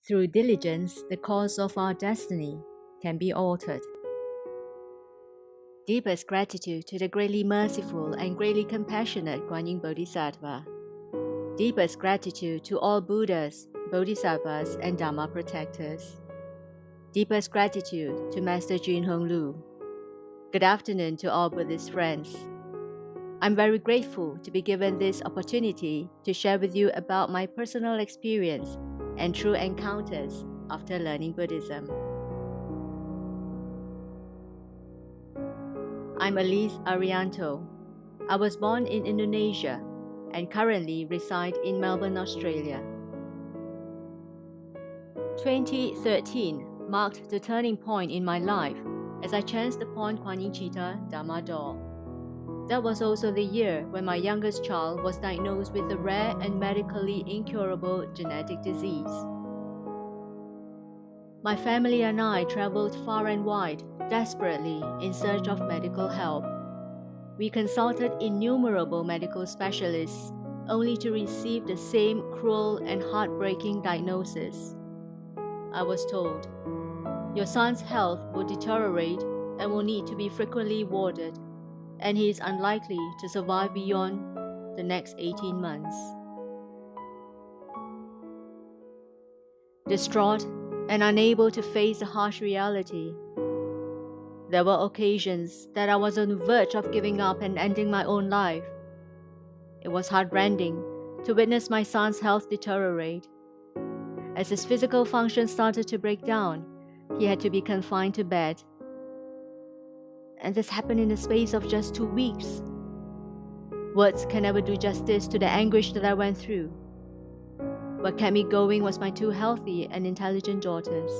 Through diligence, the course of our destiny can be altered. Deepest gratitude to the greatly merciful and greatly compassionate Guan Yin Bodhisattva. Deepest gratitude to all Buddhas, Bodhisattvas, and Dharma protectors. Deepest gratitude to Master Jun Hong Lu. Good afternoon to all Buddhist friends. I'm very grateful to be given this opportunity to share with you about my personal experience and true encounters after learning Buddhism. I'm Elise Arianto. I was born in Indonesia and currently reside in Melbourne, Australia. 2013 marked the turning point in my life as I chanced upon Kuan Yin Citta Dharma door. That was also the year when my youngest child was diagnosed with a rare and medically incurable genetic disease. My family and I traveled far and wide, desperately in search of medical help. We consulted innumerable medical specialists, only to receive the same cruel and heartbreaking diagnosis. I was told, "Your son's health will deteriorate and will need to be frequently warded, and he is unlikely to survive beyond the next 18 months. Distraught and unable to face the harsh reality, there were occasions that I was on the verge of giving up and ending my own life. It was heartrending to witness my son's health deteriorate. As his physical function started to break down, he had to be confined to bed. And this happened in the space of just 2 weeks. Words can never do justice to the anguish that I went through. What kept me going was my 2 healthy and intelligent daughters.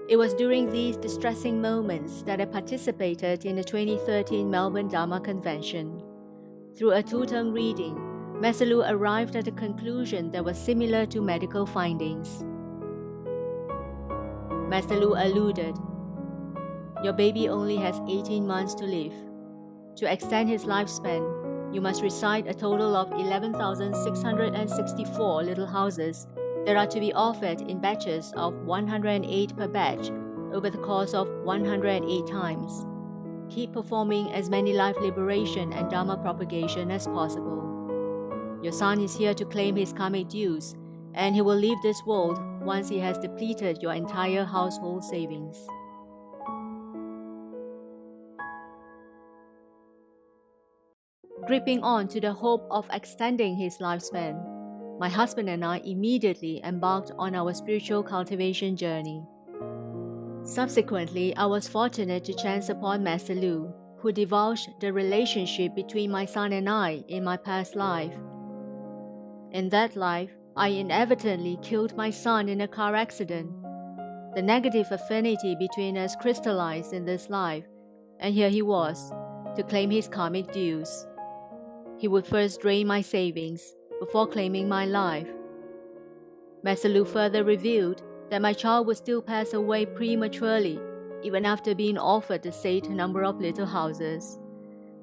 It was during these distressing moments that I participated in the 2013 Melbourne Dharma Convention. Through a 2-term reading, Master Lu arrived at a conclusion that was similar to medical findings. Master Lu alluded, "Your baby only has 18 months to live. To extend his lifespan, you must recite a total of 11,664 little houses that are to be offered in batches of 108 per batch over the course of 108 times. Keep performing as many life liberation and Dharma propagation as possible. Your son is here to claim his karmic dues, and he will leave this world once he has depleted your entire household savings." Gripping on to the hope of extending his lifespan, my husband and I immediately embarked on our spiritual cultivation journey. Subsequently, I was fortunate to chance upon Master Lu, who divulged the relationship between my son and I in my past life. In that life, I inadvertently killed my son in a car accident. The negative affinity between us crystallized in this life, and here he was, to claim his karmic dues. He would first drain my savings before claiming my life. Master Lu further revealed that my child would still pass away prematurely, even after being offered the said number of little houses.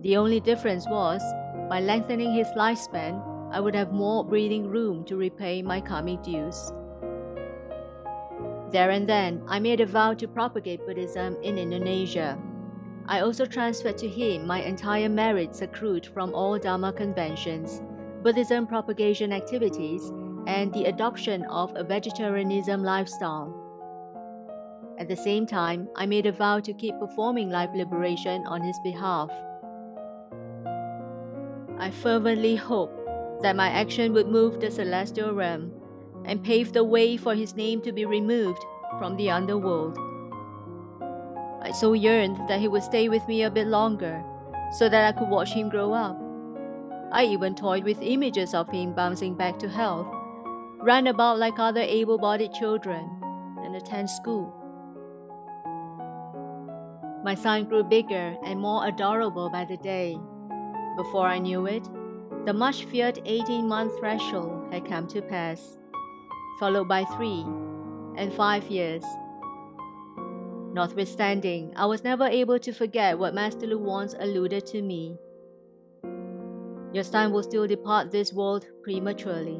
The only difference was, by lengthening his lifespan, I would have more breathing room to repay my karmic dues. There and then, I made a vow to propagate Buddhism in Indonesia. I also transferred to him my entire merits accrued from all Dharma conventions, Buddhism propagation activities, and the adoption of a vegetarianism lifestyle. At the same time, I made a vow to keep performing life liberation on his behalf. I fervently hoped that my action would move the celestial realm and pave the way for his name to be removed from the underworld. I so yearned that he would stay with me a bit longer, so that I could watch him grow up. I even toyed with images of him bouncing back to health, ran about like other able-bodied children, and attend school. My son grew bigger and more adorable by the day. Before I knew it, the much-feared 18-month threshold had come to pass, followed by 3 and 5 years. Notwithstanding, I was never able to forget what Master Lu once alluded to me. Your son will still depart this world prematurely.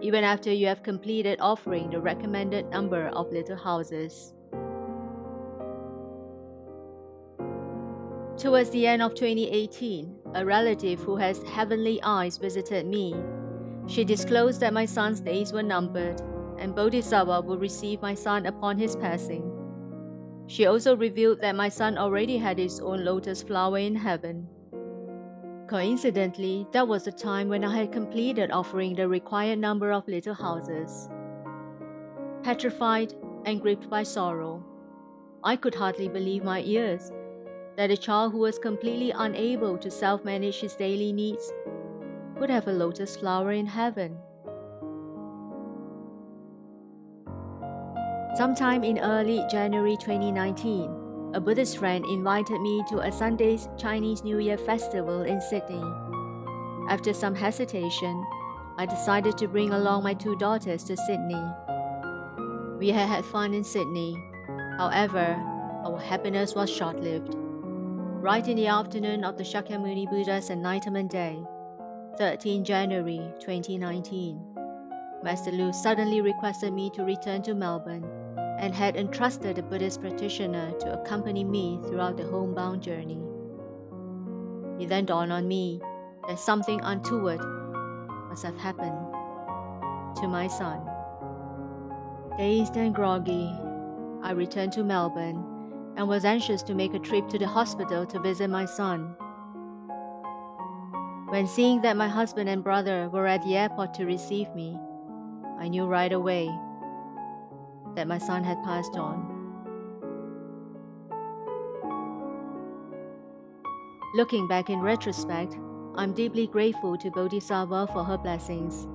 even after you have completed offering the recommended number of little houses. Towards the end of 2018, a relative who has heavenly eyes visited me. She disclosed that my son's days were numbered, and Bodhisattva would receive my son upon his passing. She also revealed that my son already had his own lotus flower in heaven. Coincidentally, that was the time when I had completed offering the required number of little houses. Petrified and gripped by sorrow, I could hardly believe my ears that a child who was completely unable to self-manage his daily needs would have a lotus flower in heaven. Sometime in early January 2019, a Buddhist friend invited me to a Sunday's Chinese New Year festival in Sydney. After some hesitation, I decided to bring along my 2 daughters to Sydney. We had fun in Sydney. However, our happiness was short-lived. Right in the afternoon of the Shakyamuni Buddha's Enlightenment Day, 13 January 2019, Master Lu suddenly requested me to return to Melbourne and had entrusted a Buddhist practitioner to accompany me throughout the homebound journey. It then dawned on me that something untoward must have happened to my son. Dazed and groggy, I returned to Melbourne and was anxious to make a trip to the hospital to visit my son. When seeing that my husband and brother were at the airport to receive me, I knew right away that my son had passed on. Looking back in retrospect, I'm deeply grateful to Bodhisattva for her blessings,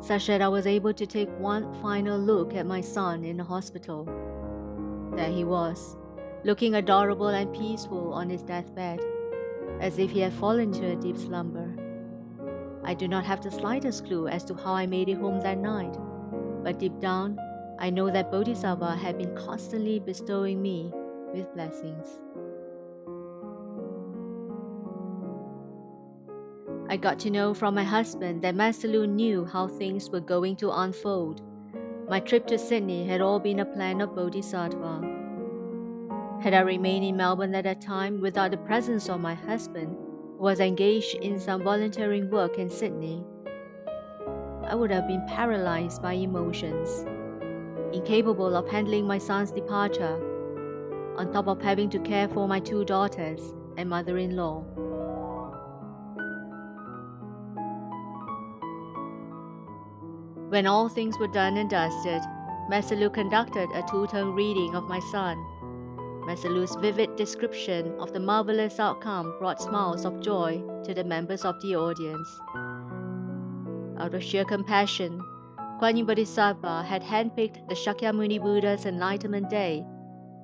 such that I was able to take one final look at my son in the hospital. There he was, looking adorable and peaceful on his deathbed, as if he had fallen into a deep slumber. I do not have the slightest clue as to how I made it home that night, but deep down, I know that Bodhisattva had been constantly bestowing me with blessings. I got to know from my husband that Master Lu knew how things were going to unfold. My trip to Sydney had all been a plan of Bodhisattva. Had I remained in Melbourne at that time without the presence of my husband, who was engaged in some volunteering work in Sydney, I would have been paralyzed by emotions, incapable of handling my son's departure, on top of having to care for my 2 daughters and mother-in-law. When all things were done and dusted, Master Lu conducted a 2-turn reading of my son. Master Lu's vivid description of the marvelous outcome brought smiles of joy to the members of the audience. Out of sheer compassion, Guan Yin Bodhisattva had handpicked the Shakyamuni Buddha's Enlightenment Day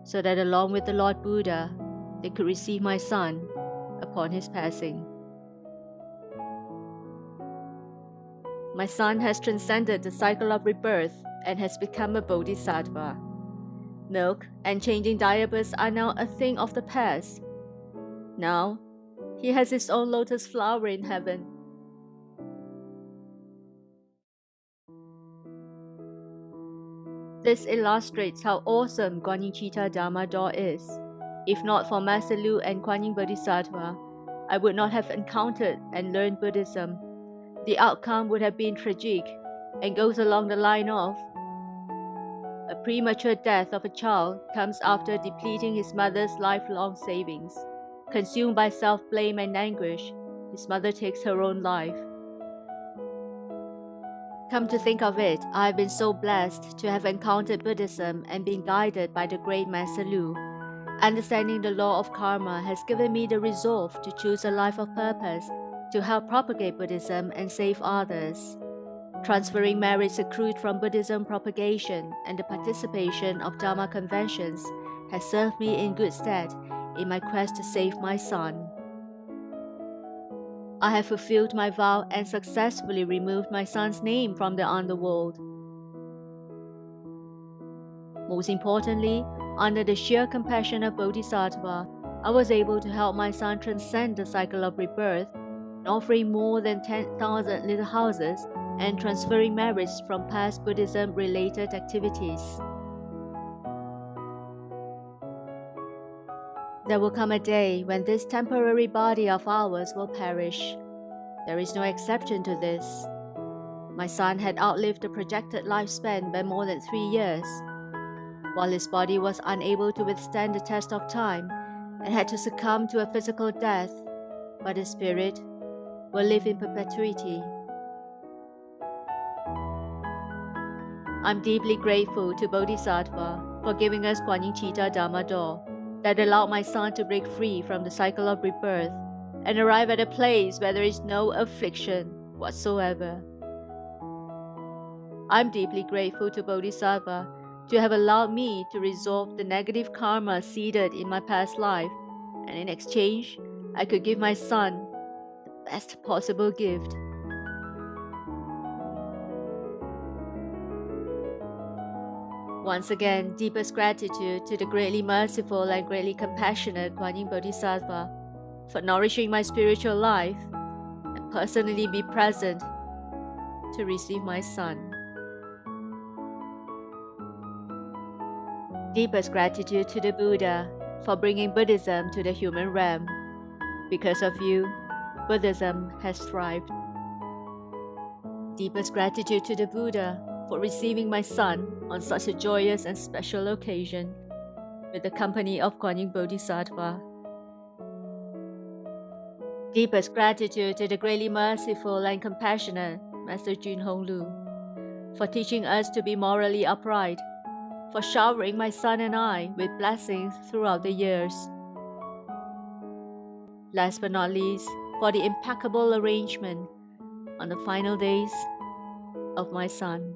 so that along with the Lord Buddha, they could receive my son upon his passing. My son has transcended the cycle of rebirth and has become a Bodhisattva. Milk and changing diapers are now a thing of the past. Now, he has his own lotus flower in heaven. This illustrates how awesome Guan Yin Citta Dharma door is. If not for Master Lu and Guan Yin Bodhisattva, I would not have encountered and learned Buddhism. The outcome would have been tragic and goes along the line of: a premature death of a child comes after depleting his mother's lifelong savings. Consumed by self-blame and anguish, his mother takes her own life. Come to think of it, I have been so blessed to have encountered Buddhism and been guided by the great Master Lu. Understanding the law of karma has given me the resolve to choose a life of purpose to help propagate Buddhism and save others. Transferring merits accrued from Buddhism propagation and the participation of Dharma conventions has served me in good stead in my quest to save my son. I have fulfilled my vow and successfully removed my son's name from the underworld. Most importantly, under the sheer compassion of Bodhisattva, I was able to help my son transcend the cycle of rebirth, offering more than 10,000 little houses and transferring merits from past Buddhism-related activities. There will come a day when this temporary body of ours will perish. There is no exception to this. My son had outlived the projected lifespan by more than 3 years, while his body was unable to withstand the test of time and had to succumb to a physical death, but his spirit will live in perpetuity. I'm deeply grateful to Bodhisattva for giving us Guan Yin Citta Dharma door that allowed my son to break free from the cycle of rebirth and arrive at a place where there is no affliction whatsoever. I'm deeply grateful to Bodhisattva to have allowed me to resolve the negative karma seeded in my past life, and in exchange, I could give my son the best possible gift. Once again, deepest gratitude to the greatly merciful and greatly compassionate Guan Yin Bodhisattva for nourishing my spiritual life and personally be present to receive my son. Deepest gratitude to the Buddha for bringing Buddhism to the human realm. Because of you, Buddhism has thrived. Deepest gratitude to the Buddha for receiving my son on such a joyous and special occasion with the company of Guan Yin Bodhisattva. Deepest gratitude to the greatly merciful and compassionate Master Jun Hong Lu for teaching us to be morally upright, for showering my son and I with blessings throughout the years. Last but not least, for the impeccable arrangement on the final days of my son.